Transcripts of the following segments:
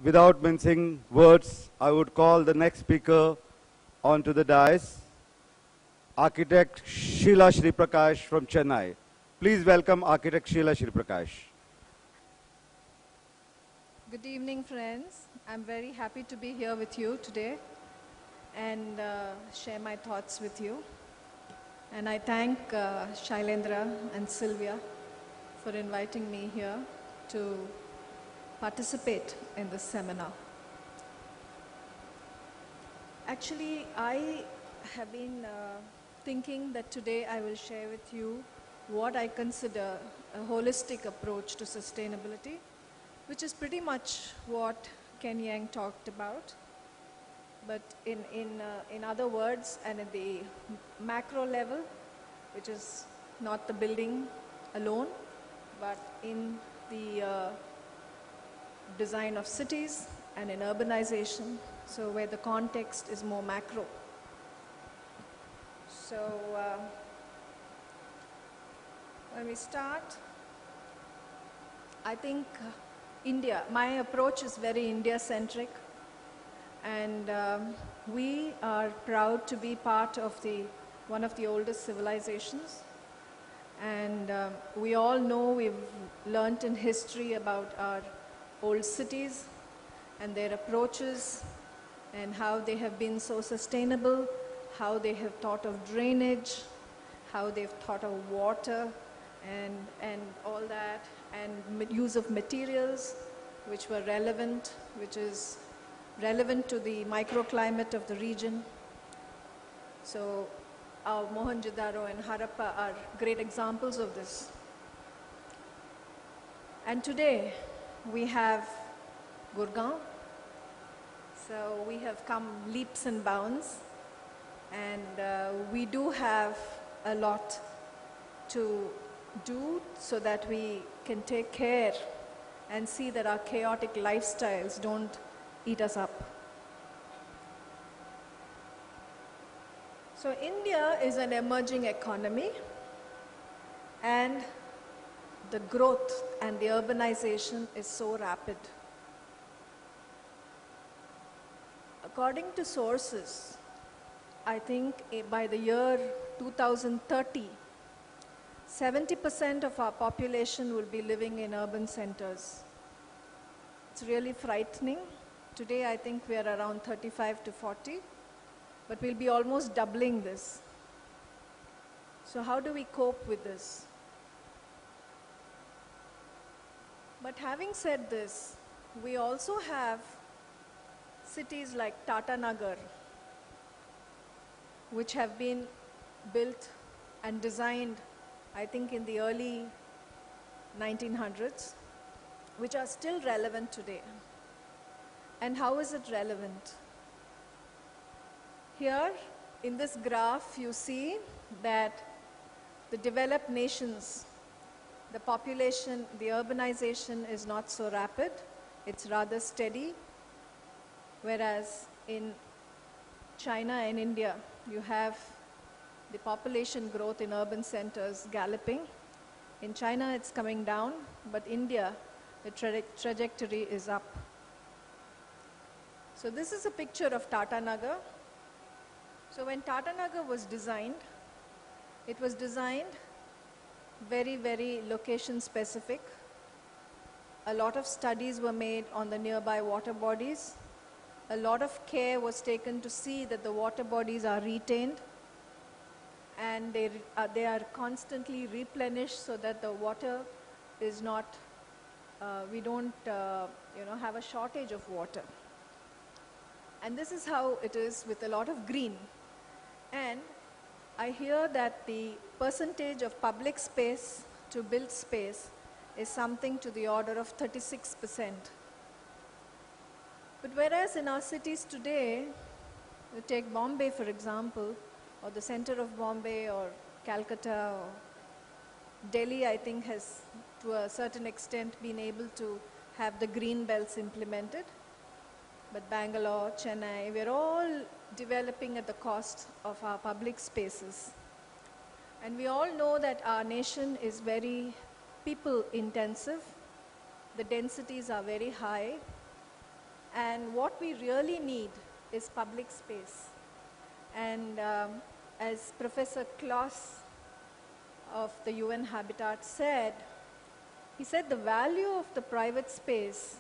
Without mincing words, I would call the next speaker onto the dais, architect Sheila Sri Prakash from Chennai. Please welcome architect Sheila Sri Prakash. Good evening, friends. I'm very happy to be here with you today and share my thoughts with you. And I thank Shailendra and Sylvia for inviting me here to participate in this seminar. Actually, I have been thinking that today I will share with you what I consider a holistic approach to sustainability, which is pretty much what Ken Yang talked about. But in other words, and at the macro level, which is not the building alone, but in the design of cities and in urbanization, so where the context is more macro. So when we start, I think India, my approach is very India-centric, and we are proud to be part of one of the oldest civilizations. And we all know, we've learnt in history about our old cities and their approaches and how they have been so sustainable, how they have thought of drainage, how they've thought of water and all that, and use of materials which were relevant, which is relevant to the microclimate of the region. So our Mohenjo-daro and Harappa are great examples of this. And today we have Gurgaon. So we have come leaps and bounds, and we do have a lot to do so that we can take care and see that our chaotic lifestyles don't eat us up. So India is an emerging economy, and the growth and the urbanization is so rapid. According to sources, I think by the year 2030, 70% of our population will be living in urban centers. It's really frightening. Today, I think we are around 35 to 40, but we'll be almost doubling this. So how do we cope with this? But having said this, we also have cities like Tata Nagar, which have been built and designed, I think, in the early 1900s, which are still relevant today. And how is it relevant? Here, in this graph, you see that the developed nations, the population, the urbanization is not so rapid. It's rather steady. Whereas in China and India, you have the population growth in urban centers galloping. In China, it's coming down, but India, the trajectory is up. So this is a picture of Tata Nagar. So when Tata Nagar was designed, it was designed very, very location specific. A lot of studies were made on the nearby water bodies. A lot of care was taken to see that the water bodies are retained and they are constantly replenished so that the water is not, we don't have a shortage of water. And this is how it is with a lot of green. And I hear that the percentage of public space to built space is something to the order of 36%. But whereas in our cities today, you take Bombay for example, or the center of Bombay, or Calcutta, or Delhi, I think has to a certain extent been able to have the green belts implemented. But Bangalore, Chennai, we're all developing at the cost of our public spaces. And we all know that our nation is very people intensive. The densities are very high. And what we really need is public space. And as Professor Klaus of the UN Habitat said, he said the value of the private space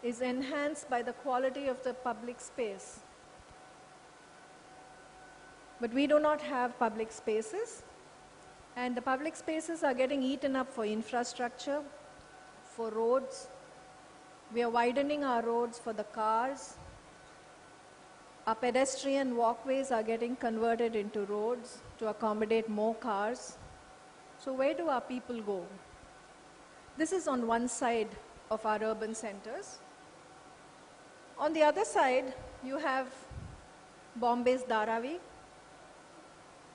is enhanced by the quality of the public space. But we do not have public spaces, and the public spaces are getting eaten up for infrastructure, for roads. We are widening our roads for the cars. Our pedestrian walkways are getting converted into roads to accommodate more cars. So where do our people go? This is on one side of our urban centers. On the other side, you have Bombay's Dharavi.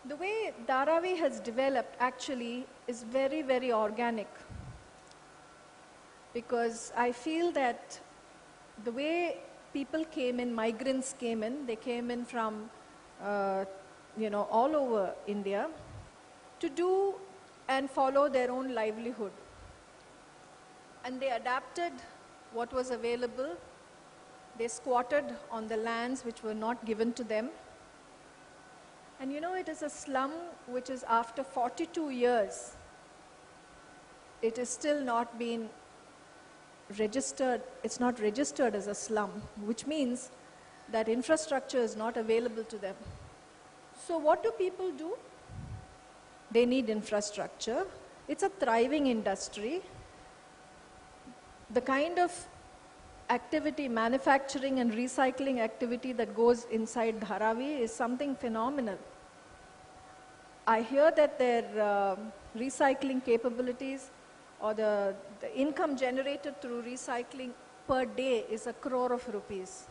The way Dharavi has developed actually is very, very organic. Because I feel that the way people came in, migrants came in, they came in from, all over India to do and follow their own livelihood. And they adapted what was available. They squatted on the lands which were not given to them. And it is a slum which is after 42 years, it is still not been registered, it's not registered as a slum, which means that infrastructure is not available to them. So what do people do? They need infrastructure. It's a thriving industry. The kind of activity, manufacturing and recycling activity that goes inside Dharavi is something phenomenal. I hear that their recycling capabilities or the income generated through recycling per day is 1 crore rupees.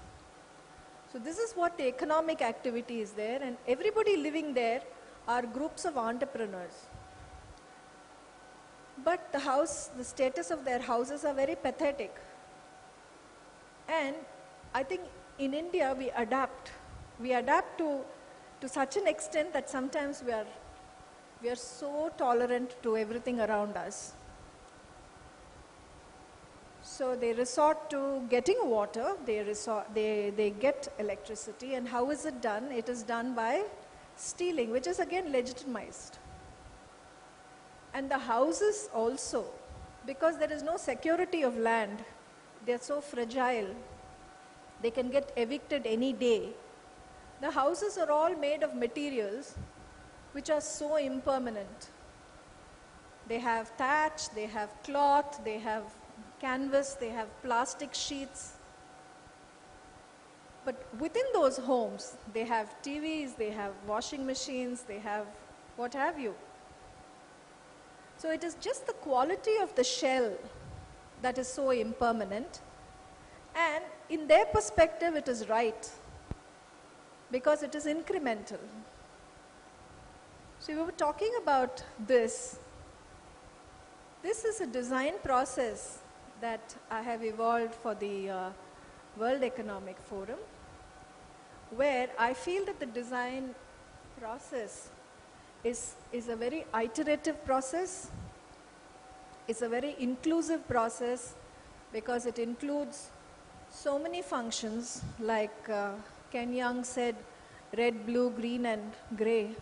So this is what the economic activity is there, and everybody living there are groups of entrepreneurs. But the status of their houses are very pathetic. And I think in India we adapt. We adapt to such an extent that sometimes we are so tolerant to everything around us. So they resort to getting water, they get electricity, and how is it done? It is done by stealing, which is again legitimized. And the houses also, because there is no security of land, they are so fragile, they can get evicted any day. The houses are all made of materials which are so impermanent. They have thatch, they have cloth, they have canvas, they have plastic sheets. But within those homes, they have TVs, they have washing machines, they have what have you. So it is just the quality of the shell that is so impermanent. And in their perspective, it is right, because it is incremental. So we were talking about this. This is a design process that I have evolved for the World Economic Forum, where I feel that the design process is a very iterative process. It's a very inclusive process because it includes so many functions, like Ken Young said, red, blue, green and gray.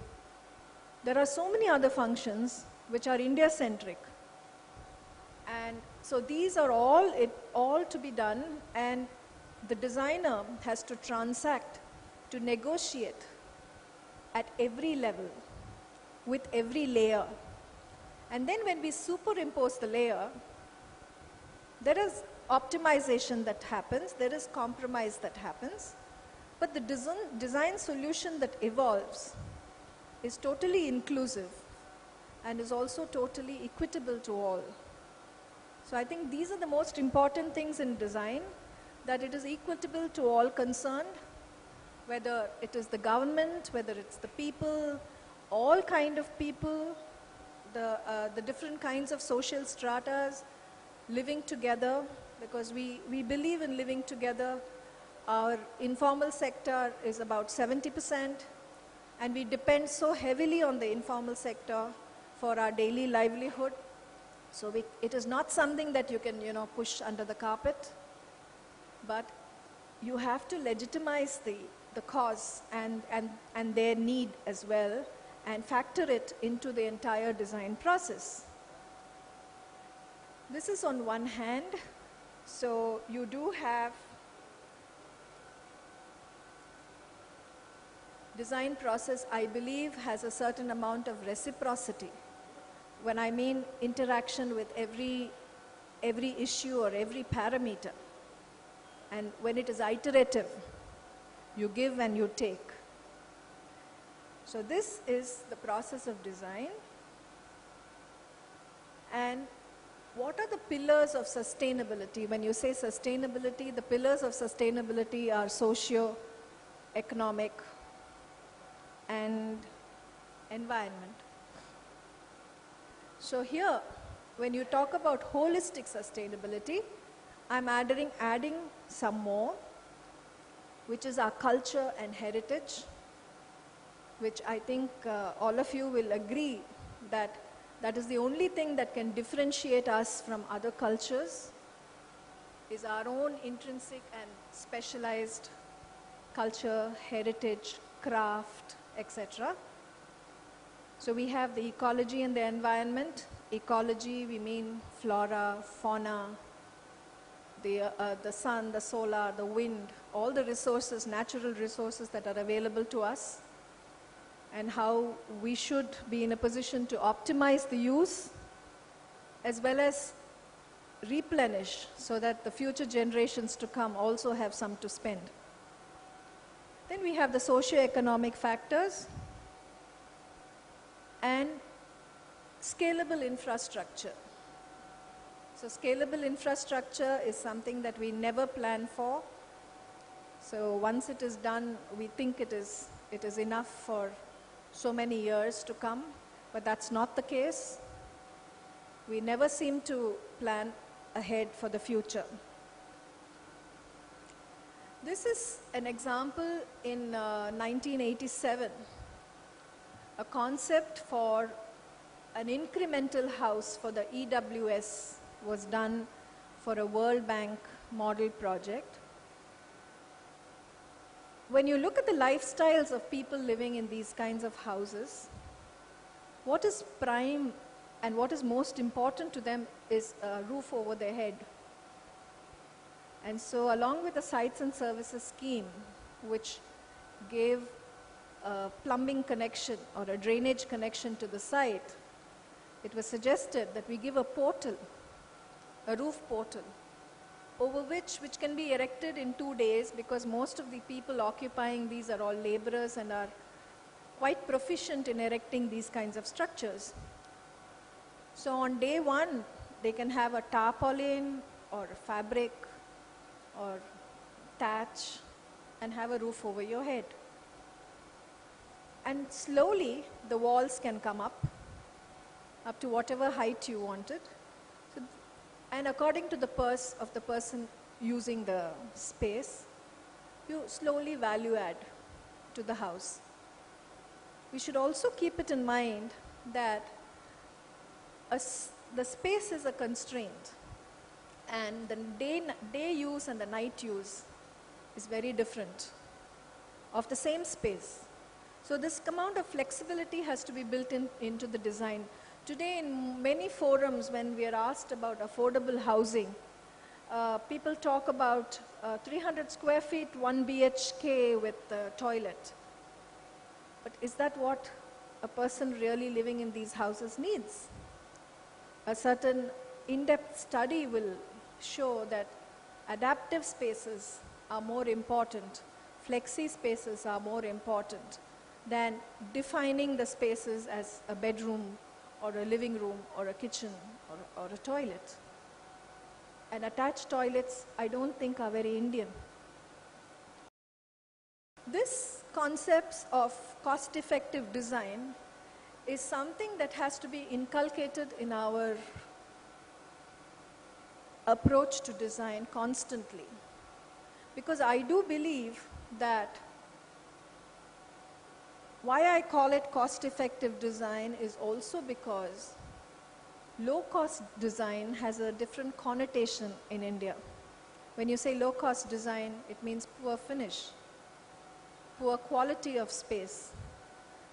There are so many other functions which are India-centric. And so these are all to be done, and the designer has to transact, to negotiate at every level, with every layer. And then when we superimpose the layer, there is optimization that happens, there is compromise that happens, but the design solution that evolves is totally inclusive and is also totally equitable to all. So I think these are the most important things in design, that it is equitable to all concerned, whether it is the government, whether it's the people, all kind of people, the different kinds of social stratas living together, because we believe in living together. Our informal sector is about 70%, and we depend so heavily on the informal sector for our daily livelihood. So it is not something that you can, push under the carpet, but you have to legitimize the cause and their need as well, and factor it into the entire design process. This is on one hand. So you do have design process, I believe, has a certain amount of reciprocity. When I mean interaction with every issue or every parameter. And when it is iterative, you give and you take. So this is the process of design. And what are the pillars of sustainability? When you say sustainability, the pillars of sustainability are socio-economic and environment. So here, when you talk about holistic sustainability, I'm adding some more, which is our culture and heritage, which I think all of you will agree that that is the only thing that can differentiate us from other cultures, is our own intrinsic and specialized culture, heritage, craft, etc. So we have the ecology and the environment. Ecology, we mean flora, fauna, the sun, the solar, the wind, all the resources, natural resources that are available to us, and how we should be in a position to optimize the use as well as replenish so that the future generations to come also have some to spend. Then we have the socio-economic factors and scalable infrastructure. So scalable infrastructure is something that we never plan for. So once it is done, we think it is enough for so many years to come, but that's not the case. We never seem to plan ahead for the future. This is an example in 1987. A concept for an incremental house for the EWS was done for a World Bank model project. When you look at the lifestyles of people living in these kinds of houses, what is prime and what is most important to them is a roof over their head. And so along with the sites and services scheme, which gave a plumbing connection or a drainage connection to the site, it was suggested that we give a portal, a roof portal, over which can be erected in 2 days, because most of the people occupying these are all laborers and are quite proficient in erecting these kinds of structures. So on day one, they can have a tarpaulin or a fabric or thatch and have a roof over your head. And slowly, the walls can come up to whatever height you wanted. So, and according to the purse of the person using the space, you slowly value add to the house. We should also keep it in mind that the space is a constraint, and the day use and the night use is very different of the same space. So this amount of flexibility has to be built into the design. Today in many forums, when we are asked about affordable housing, people talk about 300 square feet, 1 BHK with a toilet. But is that what a person really living in these houses needs? A certain in-depth study will show that adaptive spaces are more important, flexi spaces are more important than defining the spaces as a bedroom or a living room or a kitchen or a toilet. And attached toilets, I don't think are very Indian. This concept of cost-effective design is something that has to be inculcated in our approach to design constantly. Because I do believe that why I call it cost-effective design is also because low-cost design has a different connotation in India. When you say low-cost design, it means poor finish, poor quality of space.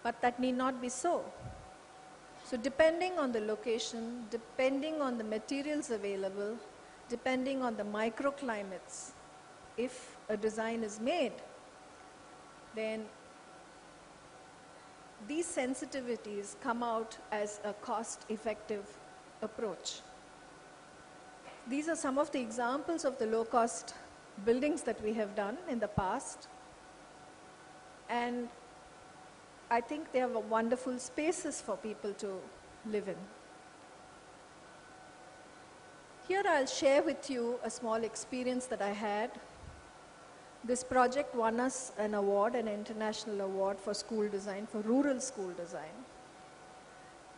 But that need not be so. So depending on the location, depending on the materials available, depending on the microclimates, if a design is made, then these sensitivities come out as a cost-effective approach. These are some of the examples of the low-cost buildings that we have done in the past. And I think they are wonderful spaces for people to live in. Here I'll share with you a small experience that I had. This project won us an award, an international award for school design, for rural school design.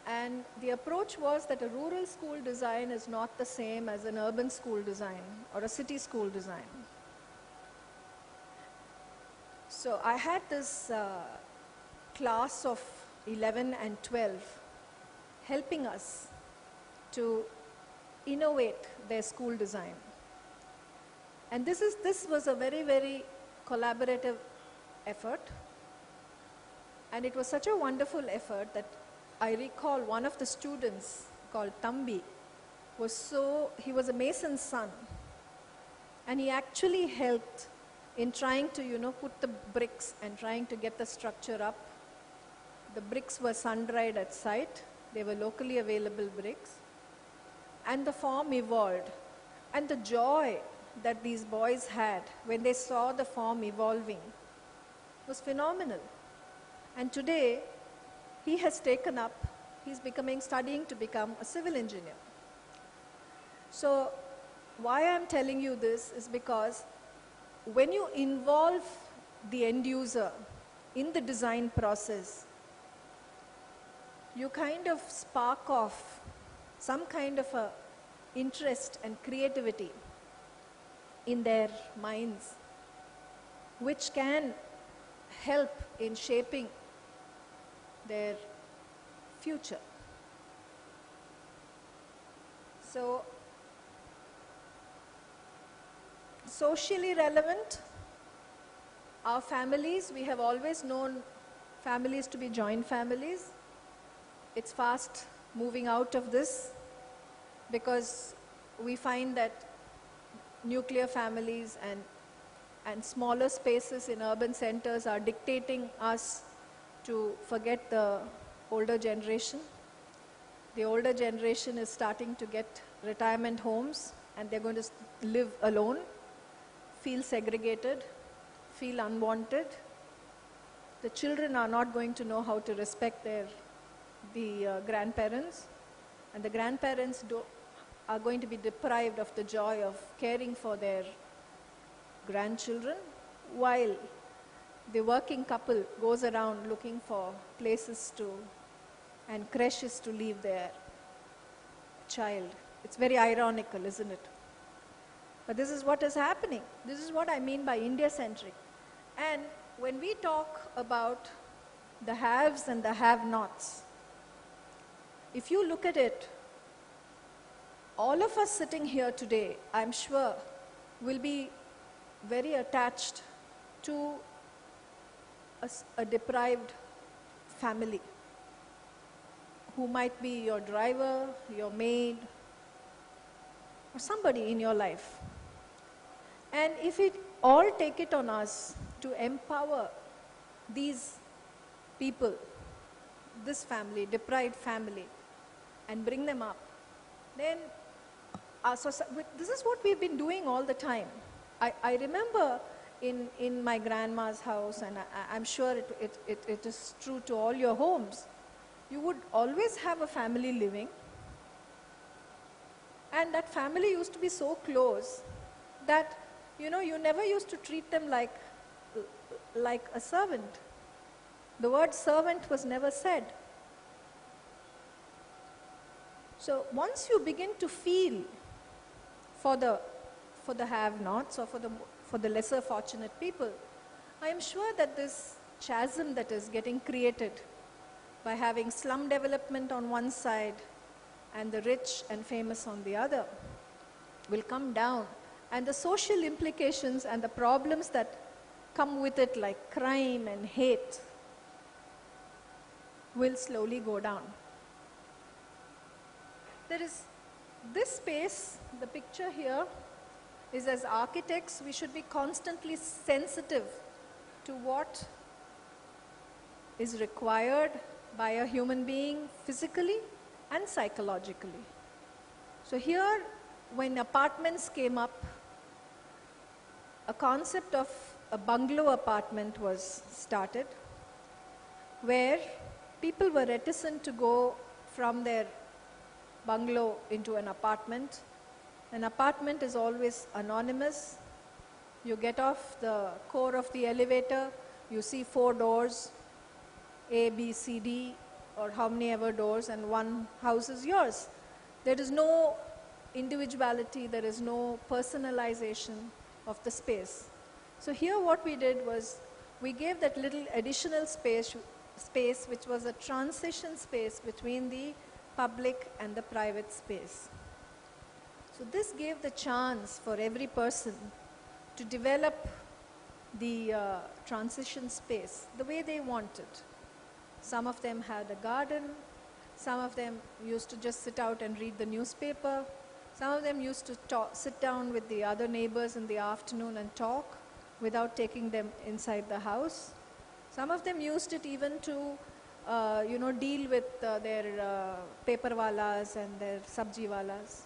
And the approach was that a rural school design is not the same as an urban school design or a city school design. So I had this class of 11 and 12 helping us to innovate their school design. And this was a very, very collaborative effort. And it was such a wonderful effort that I recall one of the students called Tambi he was a mason's son. And he actually helped in trying to, put the bricks and trying to get the structure up. The bricks were sun-dried at site. They were locally available bricks. And the form evolved. And the joy that these boys had when they saw the form evolving was phenomenal. And today, he has taken up, he's studying to become a civil engineer. So, why I'm telling you this is because when you involve the end user in the design process, you kind of spark off some kind of a interest and creativity in their minds, which can help in shaping their future. So, socially relevant, our families, we have always known families to be joint families. It's fast moving out of this because we find that nuclear families and smaller spaces in urban centers are dictating us to forget the older generation. The older generation is starting to get retirement homes and they're going to live alone, feel segregated, feel unwanted. The children are not going to know how to respect the grandparents, and the grandparents are going to be deprived of the joy of caring for their grandchildren, while the working couple goes around looking for places and creches to leave their child. It's very ironical, isn't it? But this is what is happening. This is what I mean by India-centric. And when we talk about the haves and the have-nots, if you look at it, all of us sitting here today, I'm sure, will be very attached to a deprived family who might be your driver, your maid, or somebody in your life. And if we all take it on us to empower these people, this family, deprived family, and bring them up, then this is what we've been doing all the time. I remember in my grandma's house, and I'm sure it is true to all your homes, you would always have a family living, and that family used to be so close that, you never used to treat them like a servant. The word servant was never said. So once you begin to feel for the have-nots or for the lesser fortunate people, I am sure that this chasm that is getting created by having slum development on one side and the rich and famous on the other will come down, And the social implications and the problems that come with it, like crime and hate, will slowly go down. There is this space, the picture here is, as architects, we should be constantly sensitive to what is required by a human being physically and psychologically. So here, when apartments came up, a concept of a bungalow apartment was started, where people were reticent to go from their bungalow into an apartment. An apartment is always anonymous. You get off the core of the elevator, you see 4 doors, A, B, C, D, or how many ever doors, and one house is yours. There is no individuality, there is no personalization of the space. So here what we did was, we gave that little additional space which was a transition space between the public and the private space. So this gave the chance for every person to develop the transition space the way they wanted. Some of them had a garden, some of them used to just sit out and read the newspaper, some of them used to sit down with the other neighbors in the afternoon and talk without taking them inside the house. Some of them used it even to deal with their paper walas and their sabji walas.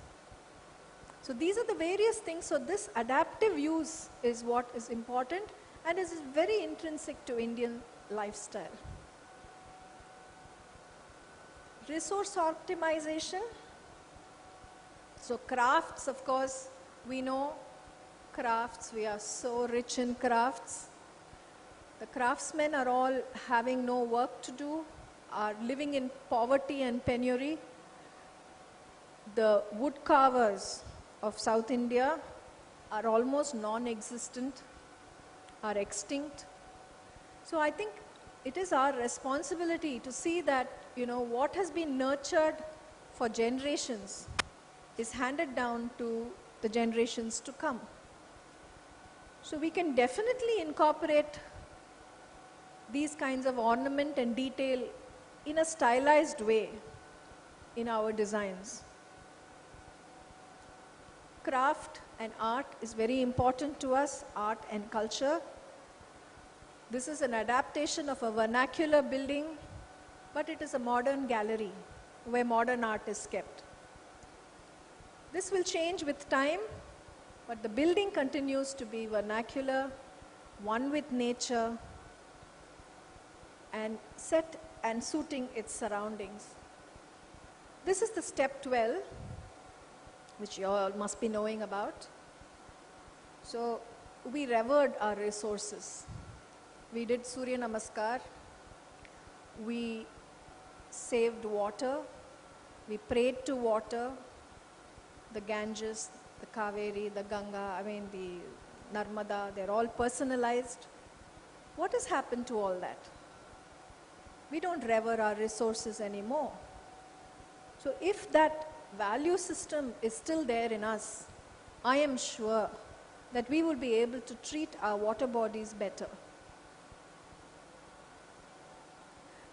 So these are the various things. So this adaptive use is what is important and is very intrinsic to Indian lifestyle. Resource optimization. So crafts, of course, we know crafts, we are so rich in crafts. The craftsmen are all having no work to do, are living in poverty and penury. The wood carvers of South India are almost non-existent, are extinct. So I think it is our responsibility to see that, what has been nurtured for generations is handed down to the generations to come. So we can definitely incorporate these kinds of ornament and detail in a stylized way in our designs. Craft and art is very important to us, art and culture. This is an adaptation of a vernacular building, but it is a modern gallery where modern art is kept. This will change with time, but the building continues to be vernacular, one with nature, and set and suiting its surroundings. This is the step 12, which you all must be knowing about. So we revered our resources. We did Surya Namaskar. We saved water. We prayed to water, the Ganges, the Kaveri, the Ganga, the Narmada, they're all personalized. What has happened to all that? We don't revere our resources anymore. So if that value system is still there in us, I am sure that we will be able to treat our water bodies better.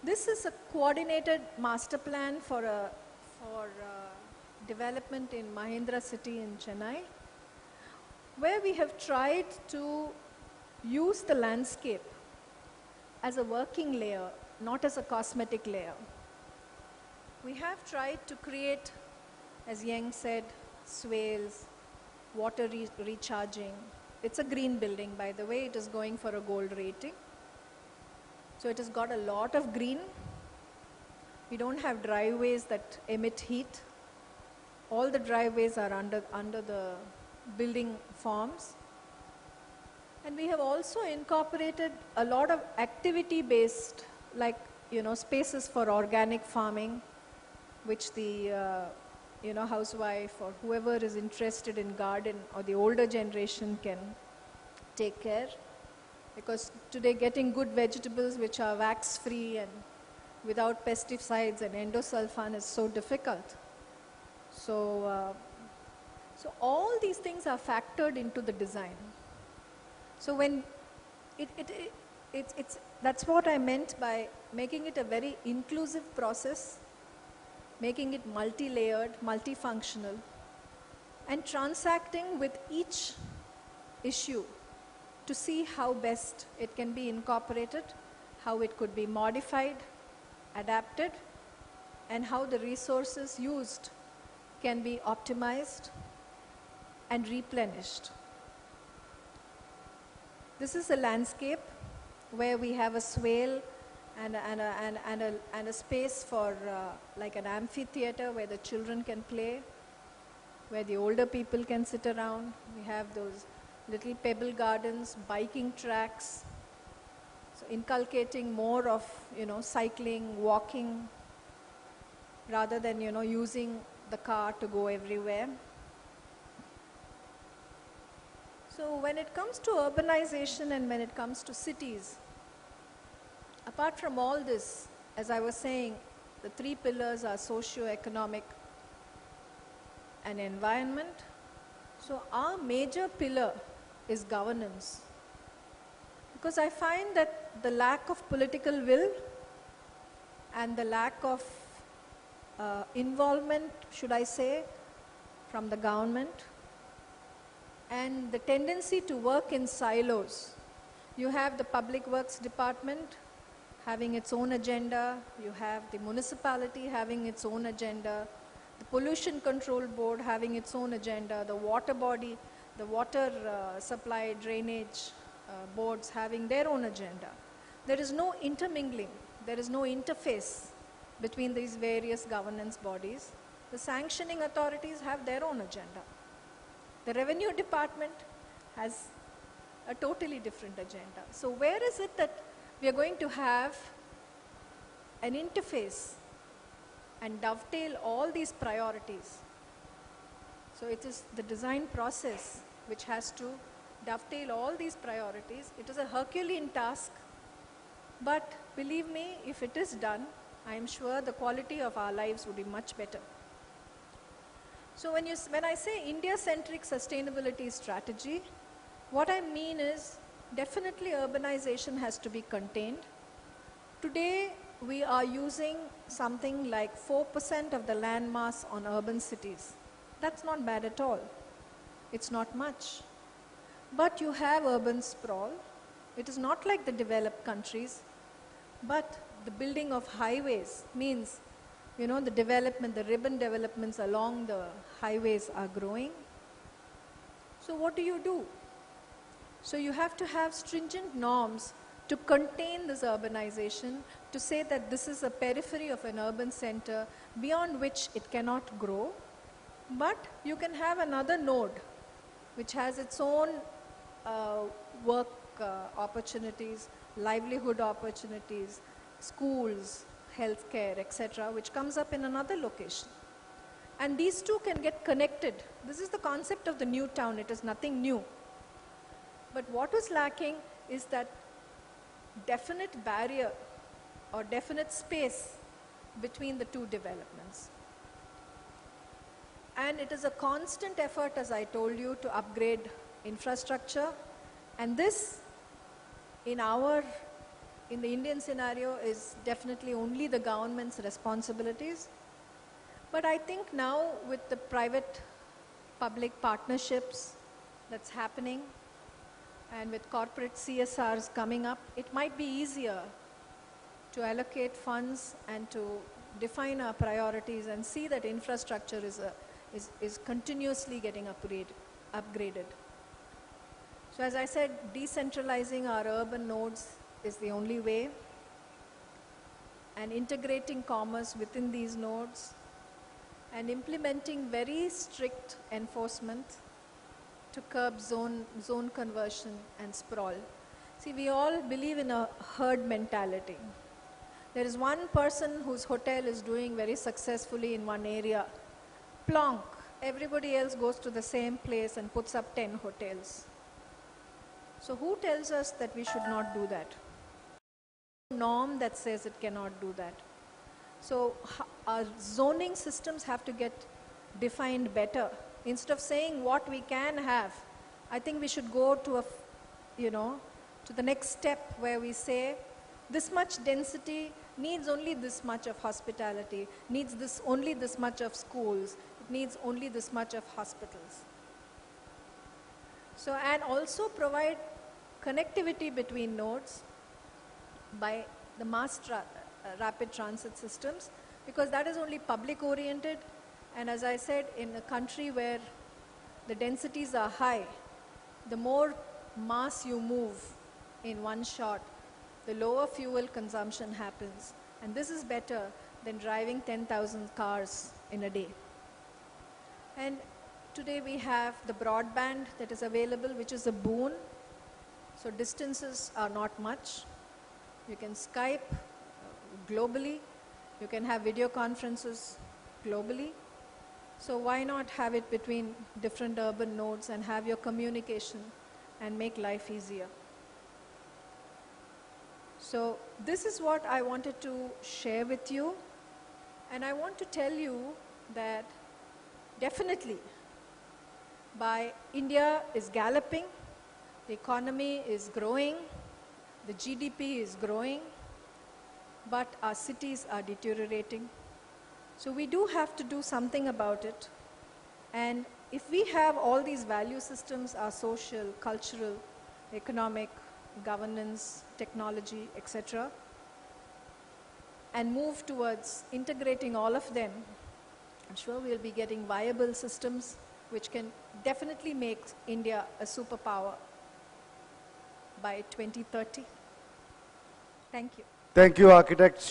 This is a coordinated master plan for development in Mahindra city in Chennai, where we have tried to use the landscape as a working layer, not as a cosmetic layer. We have tried to create, as Yang said, swales, water recharging. It's a green building, by the way. It is going for a gold rating. So it has got a lot of green. We don't have driveways that emit heat. All the driveways are under the building forms. And we have also incorporated a lot of activity-based, like, spaces for organic farming, which the, housewife or whoever is interested in garden or the older generation can take care. Because today getting good vegetables which are wax-free and without pesticides and endosulfan is so difficult. So So all these things are factored into the design. So when that's what I meant by making it a very inclusive process, making it multi-layered, multifunctional, and transacting with each issue to see how best it can be incorporated, how it could be modified, adapted, and how the resources used can be optimized and replenished. This is a landscape where we have a swale and a space for like an amphitheater where the children can play, where the older people can sit around. We have those little pebble gardens, biking tracks, so inculcating more of, cycling, walking, rather than, using the car to go everywhere. So when it comes to urbanization and when it comes to cities, apart from all this, as I was saying, the three pillars are socio-economic and environment. So our major pillar is governance. Because I find that the lack of political will and the lack of involvement, should I say, from the government, and the tendency to work in silos. You have the Public Works Department having its own agenda, you have the municipality having its own agenda, the Pollution Control Board having its own agenda, the water body, the water supply drainage boards having their own agenda. There is no intermingling, there is no interface between these various governance bodies. The sanctioning authorities have their own agenda. The Revenue Department has a totally different agenda. So where is it that we are going to have an interface and dovetail all these priorities? So it is the design process which has to dovetail all these priorities. It is a Herculean task, but believe me, if it is done, I am sure the quality of our lives would be much better. So when I say India-centric sustainability strategy, what I mean is definitely urbanization has to be contained. Today, we are using something like 4% of the land mass on urban cities. That's not bad at all. It's not much. But you have urban sprawl. It is not like the developed countries, but the building of highways means, the development, the ribbon developments along the highways are growing. So what do? So you have to have stringent norms to contain this urbanization, to say that this is a periphery of an urban center beyond which it cannot grow. But you can have another node which has its own work opportunities, livelihood opportunities, schools, healthcare, etc., which comes up in another location. And these two can get connected. This is the concept of the new town. It is nothing new. But what is lacking is that definite barrier or definite space between the two developments. And it is a constant effort, as I told you, to upgrade infrastructure. And this, in the Indian scenario, is definitely only the government's responsibilities. But I think now with the private-public partnerships that's happening, and with corporate CSRs coming up, it might be easier to allocate funds and to define our priorities and see that infrastructure is continuously getting upgraded. So as I said, decentralizing our urban nodes is the only way, and integrating commerce within these nodes and implementing very strict enforcement to curb zone conversion and sprawl. See, we all believe in a herd mentality. There is one person whose hotel is doing very successfully in one area. Plonk, everybody else goes to the same place and puts up 10 hotels. So who tells us that we should not do that? Norm that says it cannot do that. So our zoning systems have to get defined better Instead of saying what we can have, I think we should go to to the next step where we say, this much density needs only this much of hospitality, needs only this much of schools, it needs only this much of hospitals. So, and also provide connectivity between nodes by the mass rapid transit systems, because that is only public oriented, and as I said, in a country where the densities are high, the more mass you move in one shot, the lower fuel consumption happens, and this is better than driving 10,000 cars in a day. And today we have the broadband that is available, which is a boon. So distances are not much. You can Skype globally. You can have video conferences globally. So why not have it between different urban nodes and have your communication and make life easier? So this is what I wanted to share with you. And I want to tell you that definitely India is galloping, the economy is growing, the GDP is growing, but our cities are deteriorating. So we do have to do something about it. And if we have all these value systems, our social, cultural, economic, governance, technology, etc., and move towards integrating all of them, I'm sure we'll be getting viable systems which can definitely make India a superpower by 2030. Thank you. Thank you, Architect